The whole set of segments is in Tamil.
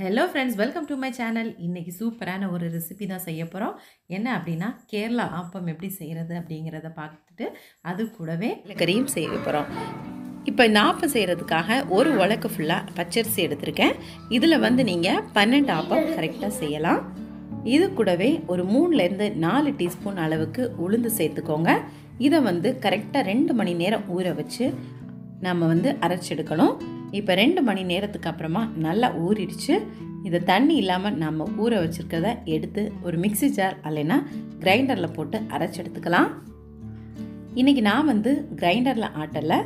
Hello friends, welcome to my channel. இன்றைக்கி சூப்பரான ஒரு ரெசிபி தான் செய்ய போகிறோம். என்ன அப்படின்னா, கேரளா ஆப்பம் எப்படி செய்கிறது அப்படிங்கிறத பார்த்துட்டு அது கூடவே கறியும் செய்ய போகிறோம். இப்போ இந்த ஆப்பம் செய்கிறதுக்காக ஒரு உலக்கு ஃபுல்லாக பச்சரிசி எடுத்திருக்கேன். இதில் வந்து நீங்கள் 12 ஆப்பம் கரெக்டாக செய்யலாம். இது கூடவே ஒரு 3லேருந்து 4 டீஸ்பூன் அளவுக்கு உளுந்து சேர்த்துக்கோங்க. இதை வந்து கரெக்டாக 2 மணி நேரம் ஊற வச்சு நம்ம வந்து அரைச்செடுக்கணும். இப்போ 2 மணி நேரத்துக்கு அப்புறமா நல்லா ஊறிடுச்சு. இதை தண்ணி இல்லாமல் நம்ம ஊற வச்சுருக்கிறத எடுத்து ஒரு மிக்சி ஜார் இல்லைன்னா கிரைண்டரில் போட்டு அரைச்சி எடுத்துக்கலாம். இன்றைக்கி நான் வந்து கிரைண்டரில் ஆட்டலை,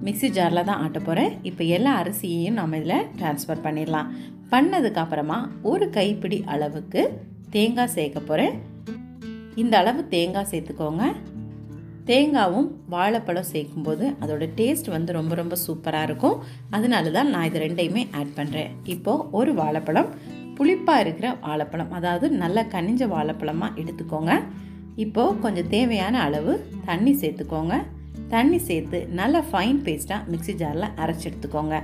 மிக்சி ஜாரில் தான் ஆட்ட போகிறேன். இப்போ எல்லா அரிசியையும் நம்ம இதில் ட்ரான்ஸ்ஃபர் பண்ணிடலாம். பண்ணதுக்கப்புறமா ஒரு கைப்பிடி அளவுக்கு தேங்காய் சேர்க்க போகிறேன். இந்த அளவு தேங்காய் சேர்த்துக்கோங்க. தேங்காவும் வாழைப்பழம் சேர்க்கும்போது அதோட டேஸ்ட் வந்து ரொம்ப ரொம்ப சூப்பராக இருக்கும். அதனால தான் நான் இது ரெண்டையுமே ஆட் பண்ணுறேன். இப்போது ஒரு வாழைப்பழம், புளிப்பாக இருக்கிற வாழைப்பழம், அதாவது நல்லா கனிஞ்ச வாழைப்பழமாக எடுத்துக்கோங்க. இப்போது கொஞ்சம் தேவையான அளவு தண்ணி சேர்த்துக்கோங்க. தண்ணி சேர்த்து நல்லா ஃபைன் பேஸ்ட்டாக மிக்சி ஜாரில் அரைச்சி எடுத்துக்கோங்க.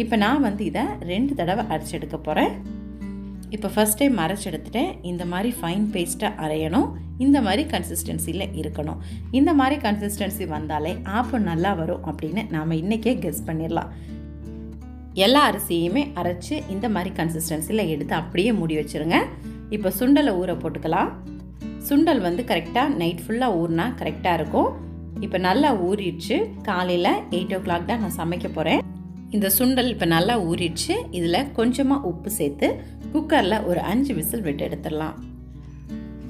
இப்போ நான் வந்து இதை 2 தடவை அரைச்சி எடுக்க போகிறேன். இப்போ ஃபஸ்ட் டைம் அரைச்சி எடுத்துட்டேன். இந்த மாதிரி ஃபைன் பேஸ்ட்டாக அரையணும். இந்த மாதிரி கன்சிஸ்டன்சியில் இருக்கணும். இந்த மாதிரி கன்சிஸ்டன்சி வந்தாலே ஆப்பம் நல்லா வரும் அப்படின்னு நாம் இன்றைக்கே கெஸ் பண்ணிடலாம். எல்லா அரிசியுமே அரைச்சி இந்த மாதிரி கன்சிஸ்டன்சியில் எடுத்து அப்படியே மூடி வச்சுருங்க. இப்போ சுண்டலை ஊற போட்டுக்கலாம். சுண்டல் வந்து கரெக்டாக நைட் ஃபுல்லாக ஊறினா கரெக்டாக இருக்கும். இப்போ நல்லா ஊறிடுச்சு. காலையில் 8 o'clock தான் நான் சமைக்க போகிறேன். இந்த சுண்டல் இப்போ நல்லா ஊறிடுச்சு. இதில் கொஞ்சமாக உப்பு சேர்த்து குக்கரில் ஒரு 5 விசில் விட்டு எடுத்துடலாம்.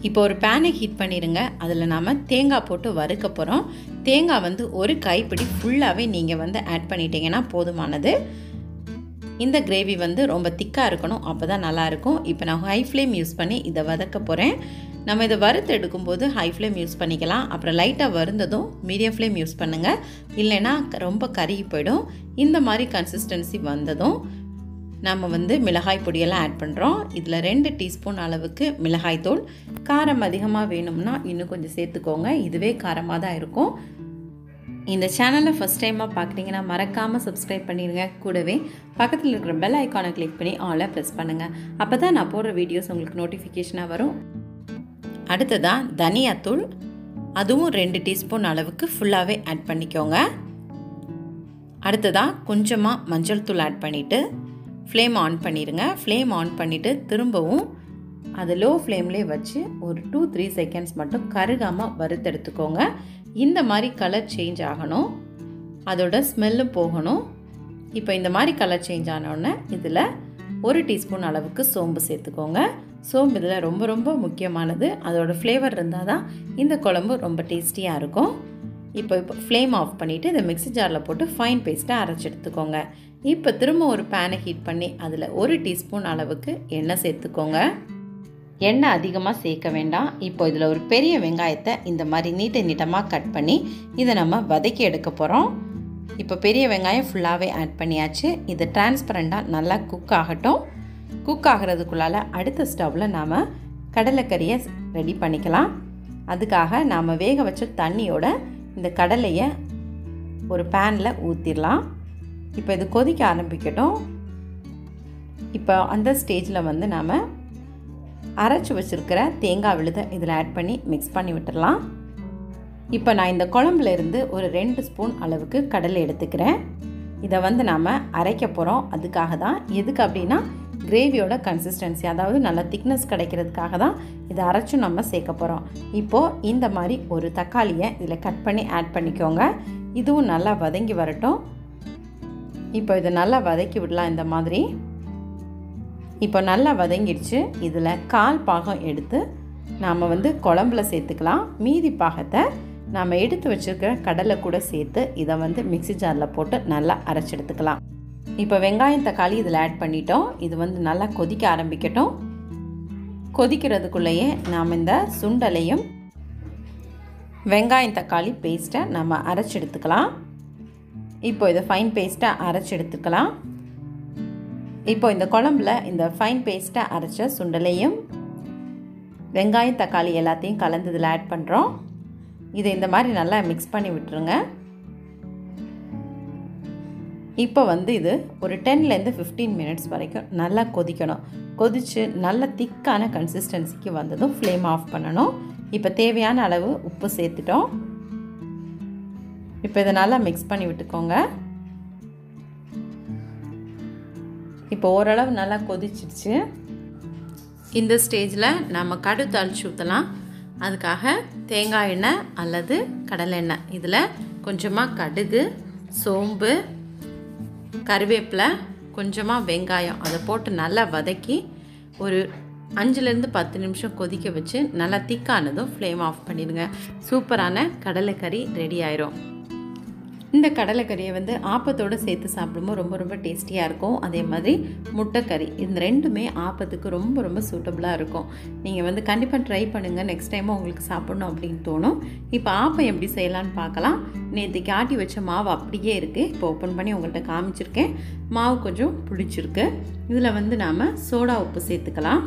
இப்போ ஒரு பேனை ஹீட் பண்ணிடுங்க. அதில் நாம் தேங்காய் போட்டு வறுக்க போகிறோம். தேங்காய் வந்து ஒரு கைப்பிடி ஃபுல்லாகவே நீங்கள் வந்து ஆட் பண்ணிட்டீங்கன்னா போதுமானது. இந்த கிரேவி வந்து ரொம்ப திக்காக இருக்கணும், அப்போ தான் நல்லாயிருக்கும். இப்போ நான் ஹை ஃப்ளேம் யூஸ் பண்ணி இதை வதக்க போகிறேன். நம்ம இதை வறுத்து எடுக்கும்போது ஹை ஃப்ளேம் யூஸ் பண்ணிக்கலாம். அப்புறம் லைட்டாக வருந்ததும் மீடியம் ஃப்ளேம் யூஸ் பண்ணுங்கள், இல்லைன்னா ரொம்ப கருகி போயிடும். இந்த மாதிரி கன்சிஸ்டன்சி வந்ததும் நம்ம வந்து மிளகாய் பொடியெல்லாம் ஆட் பண்ணுறோம். இதில் 2 டீஸ்பூன் அளவுக்கு மிளகாய் தூள். காரம் அதிகமாக வேணும்னா இன்னும் கொஞ்சம் சேர்த்துக்கோங்க. இதுவே காரமாக தான் இருக்கும். இந்த சேனலை ஃபஸ்ட் டைமாக பார்க்குறீங்கன்னா மறக்காமல் சப்ஸ்கிரைப் பண்ணிடுங்க. கூடவே பக்கத்தில் இருக்கிற பெல் ஐக்கானை கிளிக் பண்ணி ஆலை ப்ரெஸ் பண்ணுங்கள். அப்போ தான் நான் போடுற வீடியோஸ் உங்களுக்கு நோட்டிஃபிகேஷனாக வரும். அடுத்ததாக தனியாத்தூள், அதுவும் 2 டீஸ்பூன் அளவுக்கு ஃபுல்லாகவே ஆட் பண்ணிக்கோங்க. அடுத்ததாக கொஞ்சமாக மஞ்சள் தூள் ஆட் பண்ணிவிட்டு ஃப்ளேம் ஆன் பண்ணிடுங்க. ஃப்ளேம் ஆன் பண்ணிவிட்டு திரும்பவும் அது லோ ஃப்ளேம்லேயே வச்சு ஒரு 2-3 செகண்ட்ஸ் மட்டும் கருகாமல் வறுத்தெடுத்துக்கோங்க. இந்த மாதிரி கலர் சேஞ்ச் ஆகணும், அதோட ஸ்மெல்லும் போகணும். இப்போ இந்த மாதிரி கலர் சேஞ்ச் ஆனோடனே இதில் 1 டீஸ்பூன் அளவுக்கு சோம்பு சேர்த்துக்கோங்க. சோம்பு இதில் ரொம்ப ரொம்ப முக்கியமானது. அதோட ஃப்ளேவர் இருந்தால் தான் இந்த குழம்பு ரொம்ப டேஸ்டியாக இருக்கும். இப்போ ஃப்ளேம் ஆஃப் பண்ணிவிட்டு இதை மிக்சி ஜாரில் போட்டு ஃபைன் பேஸ்ட்டாக அரைச்சி எடுத்துக்கோங்க. இப்போ திரும்ப ஒரு பேனை ஹீட் பண்ணி அதில் 1 டீஸ்பூன் அளவுக்கு எண்ணெய் சேர்த்துக்கோங்க. எண்ணெய் அதிகமாக சேர்க்க வேண்டாம். இப்போ இதில் ஒரு பெரிய வெங்காயத்தை இந்த மாதிரி நீட்டமாக கட் பண்ணி இதை நம்ம வதக்கி எடுக்க போகிறோம். இப்போ பெரிய வெங்காயம் ஃபுல்லாகவே ஆட் பண்ணியாச்சு. இது டிரான்ஸ்பரண்டாக நல்லா குக் ஆகட்டும். குக் ஆகிறதுக்குள்ளால் அடுத்த ஸ்டவ்வில் நாம் கடலைக்கறியை ரெடி பண்ணிக்கலாம். அதுக்காக நாம் வேக வச்ச தண்ணியோட இந்த கடலையை ஒரு பேனில் ஊற்றிடலாம். இப்போ இது கொதிக்க ஆரம்பிக்கட்டும். இப்போ அந்த ஸ்டேஜில் வந்து நாம் அரைச்சி வச்சுருக்கிற தேங்காய் விழுதை இதில் ஆட் பண்ணி மிக்ஸ் பண்ணி விட்டுடலாம். இப்போ நான் இந்த குழம்புல இருந்து ஒரு 2 ஸ்பூன் அளவுக்கு கடலை எடுத்துக்கிறேன். இதை வந்து நாம் அரைக்க போகிறோம். அதுக்காக தான். எதுக்கு அப்படின்னா கிரேவியோட கன்சிஸ்டன்சி, அதாவது நல்லா திக்னஸ் கிடைக்கிறதுக்காக தான் இதை அரைச்சும் நம்ம சேர்க்க போகிறோம். இப்போது இந்த மாதிரி ஒரு தக்காளியை இதில் கட் பண்ணி ஆட் பண்ணிக்கோங்க. இதுவும் நல்லா வதங்கி வரட்டும். இப்போ இதை நல்லா வதக்கி விடலாம் இந்த மாதிரி. இப்போ நல்லா வதங்கிடுச்சு. இதில் 1/4 பாகம் எடுத்து நாம் வந்து குழம்புல சேர்த்துக்கலாம். மீதி பாகத்தை நாம் எடுத்து வச்சுருக்கிற கடலை கூட சேர்த்து இதை வந்து மிக்சி ஜாரில் போட்டு நல்லா அரைச்சி எடுத்துக்கலாம். இப்போ வெங்காயம் தக்காளி இதில் ஆட் பண்ணிட்டோம். இது வந்து நல்லா கொதிக்க ஆரம்பிக்கட்டும். கொதிக்கிறதுக்குள்ளேயே நாம் இந்த சுண்டலையும் வெங்காயம் தக்காளி பேஸ்ட்டை நம்ம அரைச்சி எடுத்துக்கலாம். இப்போ இதை ஃபைன் பேஸ்ட்டாக அரைச்சி எடுத்துக்கலாம். இப்போ இந்த குழம்புல இந்த ஃபைன் பேஸ்ட்டாக அரைச்ச சுண்டலையும் வெங்காயம் தக்காளி எல்லாத்தையும் கலந்து இதில் ஆட் பண்ணுறோம். இதை இந்த மாதிரி நல்லா மிக்ஸ் பண்ணி விட்டுருங்க. இப்போ வந்து இது ஒரு 10லேருந்து 15 மினிட்ஸ் வரைக்கும் நல்லா கொதிக்கணும். கொதித்து நல்ல திக்கான கன்சிஸ்டன்சிக்கு வந்ததும் ஃப்ளேம் ஆஃப் பண்ணணும். இப்போ தேவையான அளவு உப்பு சேர்த்துட்டோம். இப்போ இதை நல்லா மிக்ஸ் பண்ணி விட்டுக்கோங்க. இப்போ ஓரளவு நல்லா கொதிச்சிடுச்சு. இந்த ஸ்டேஜில் நம்ம கடுகு தாளிச்சு ஊற்றலாம். அதுக்காக தேங்காய் எண்ணெய் அல்லது கடலை எண்ணெய், இதில் கொஞ்சமாக கடுகு, சோம்பு, கருவேப்பிலை, கொஞ்சமாக வெங்காயம் அதை போட்டு நல்லா வதக்கி ஒரு 5லேருந்து 10 நிமிஷம் கொதிக்க வச்சு நல்லா திக்கானதும் ஃப்ளேம் ஆஃப் பண்ணிடுங்க. சூப்பரான கடலைக்கறி ரெடி ஆயிரும். இந்த கடலைக்கறியை வந்து ஆப்பத்தோடு சேர்த்து சாப்பிடும்போது ரொம்ப ரொம்ப டேஸ்டியாக இருக்கும். அதே மாதிரி முட்டைக்கறி, இந்த ரெண்டுமே ஆப்பத்துக்கு ரொம்ப ரொம்ப சூட்டபுளாக இருக்கும். நீங்கள் வந்து கண்டிப்பாக ட்ரை பண்ணுங்கள். நெக்ஸ்ட் டைமும் உங்களுக்கு சாப்பிட்ணும் அப்படின்னு தோணும். இப்போ ஆப்பம் எப்படி செய்யலான்னு பார்க்கலாம். நேற்றுக்கு ஆட்டி வச்ச மாவு அப்படியே இருக்குது. இப்போ ஓப்பன் பண்ணி உங்கள்கிட்ட காமிச்சிருக்கேன். மாவு கொஞ்சம் புளிச்சிருக்கு. இதில் வந்து நாம் சோடா உப்பு சேர்த்துக்கலாம்.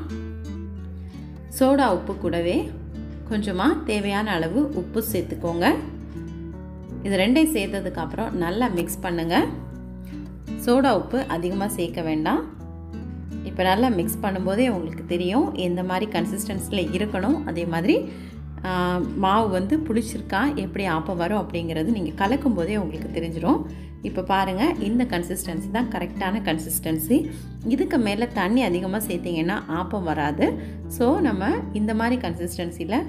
சோடா உப்பு கூடவே கொஞ்சமாக தேவையான அளவு உப்பு சேர்த்துக்கோங்க. இது ரெண்டையும் சேர்த்ததுக்கப்புறம் நல்லா மிக்ஸ் பண்ணுங்கள். சோடா உப்பு அதிகமாக சேர்க்க வேண்டாம். இப்போ நல்லா மிக்ஸ் பண்ணும்போதே உங்களுக்கு தெரியும் எந்த மாதிரி கன்சிஸ்டன்சியில் இருக்கணும். அதே மாதிரி மாவு வந்து புளிச்சிருக்கா, எப்படி ஆப்பம் வரும் அப்படிங்கிறது நீங்கள் கலக்கும் போதே உங்களுக்கு தெரிஞ்சிடும். இப்போ பாருங்கள், இந்த கன்சிஸ்டன்சி தான் கரெக்டான கன்சிஸ்டன்சி. இதுக்கு மேலே தண்ணி அதிகமாக சேர்த்திங்கன்னா ஆப்பம் வராது. ஸோ நம்ம இந்த மாதிரி கன்சிஸ்டன்சியில்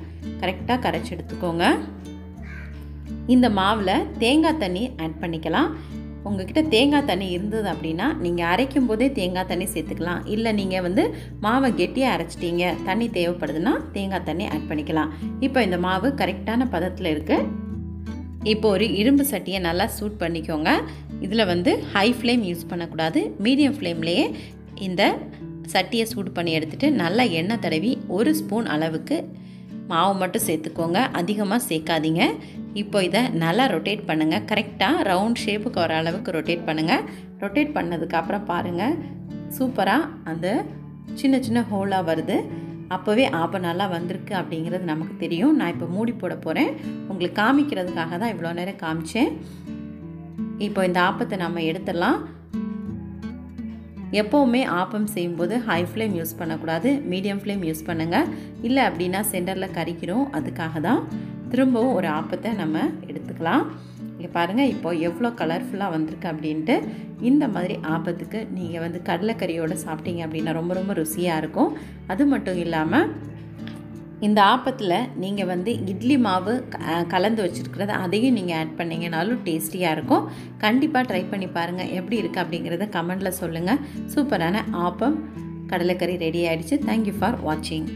கரெக்டாக கரைச்சி எடுத்துக்கோங்க. இந்த மாவில் தேங்காய் தண்ணி ஆட் பண்ணிக்கலாம். உங்கள்கிட்ட தேங்காய் தண்ணி இருந்தது அப்படின்னா நீங்கள் அரைக்கும் போதே தேங்காய் தண்ணி சேர்த்துக்கலாம். இல்லை நீங்கள் வந்து மாவை கெட்டியாக அரைச்சிட்டீங்க, தண்ணி தேவைப்படுதுன்னா தேங்காய் தண்ணி ஆட் பண்ணிக்கலாம். இப்போ இந்த மாவு கரெக்டான பதத்தில் இருக்குது. இப்போ ஒரு இரும்பு சட்டியை நல்லா சூட் பண்ணிக்கோங்க. இதில் வந்து ஹை ஃப்ளேம் யூஸ் பண்ணக்கூடாது. மீடியம் ஃப்ளேம்லேயே இந்த சட்டியை சூடு பண்ணி எடுத்துகிட்டு நல்லா எண்ணெய் தடவி 1 ஸ்பூன் அளவுக்கு மாவு மட்டும் சேர்த்துக்கோங்க. அதிகமாக சேர்க்காதீங்க. இப்போ இதை நல்லா ரொட்டேட் பண்ணுங்கள். கரெக்டாக ரவுண்ட் ஷேப்புக்கு வர அளவுக்கு ரொட்டேட் பண்ணுங்கள். ரொட்டேட் பண்ணதுக்கப்புறம் பாருங்கள், சூப்பராக அந்த சின்ன சின்ன ஹோலாக வருது. அப்போவே ஆப்பம் நல்லா வந்திருக்கு அப்படிங்கிறது நமக்கு தெரியும். நான் இப்போ மூடி போட போகிறேன். உங்களுக்கு காமிக்கிறதுக்காக தான் இவ்வளோ நேரம் காமிச்சேன். இப்போ இந்த ஆப்பத்தை நம்ம எடுத்துடலாம். எப்போவுமே ஆப்பம் செய்யும்போது ஹை ஃப்ளேம் யூஸ் பண்ணக்கூடாது, மீடியம் ஃப்ளேம் யூஸ் பண்ணுங்கள். இல்லை அப்படின்னா சென்டரில் கறிக்கிறோம். அதுக்காக தான் திரும்பவும் ஒரு ஆப்பத்தை நம்ம எடுத்துக்கலாம். இங்கே பாருங்கள், இப்போ எவ்வளோ கலர்ஃபுல்லாக வந்திருக்கு அப்படின்ட்டு. இந்த மாதிரி ஆப்பத்துக்கு நீங்கள் வந்து கடலைக்கறியோடு சாப்பிட்டீங்க அப்படின்னா ரொம்ப ரொம்ப ருசியாக இருக்கும். அது மட்டும் இல்லாமல் இந்த ஆப்பத்தில் நீங்கள் வந்து இட்லி மாவு கலந்து வச்சுருக்கிறத அதையும் நீங்கள் ஆட் பண்ணிங்கனாலும் டேஸ்டியாக இருக்கும். கண்டிப்பாக ட்ரை பண்ணி பாருங்கள். எப்படி இருக்குது அப்படிங்கிறத கமெண்டில் சொல்லுங்கள். சூப்பரான ஆப்பம் கடலைக்கறி ரெடி ஆகிடுச்சு. தேங்க்யூ ஃபார் வாட்சிங்.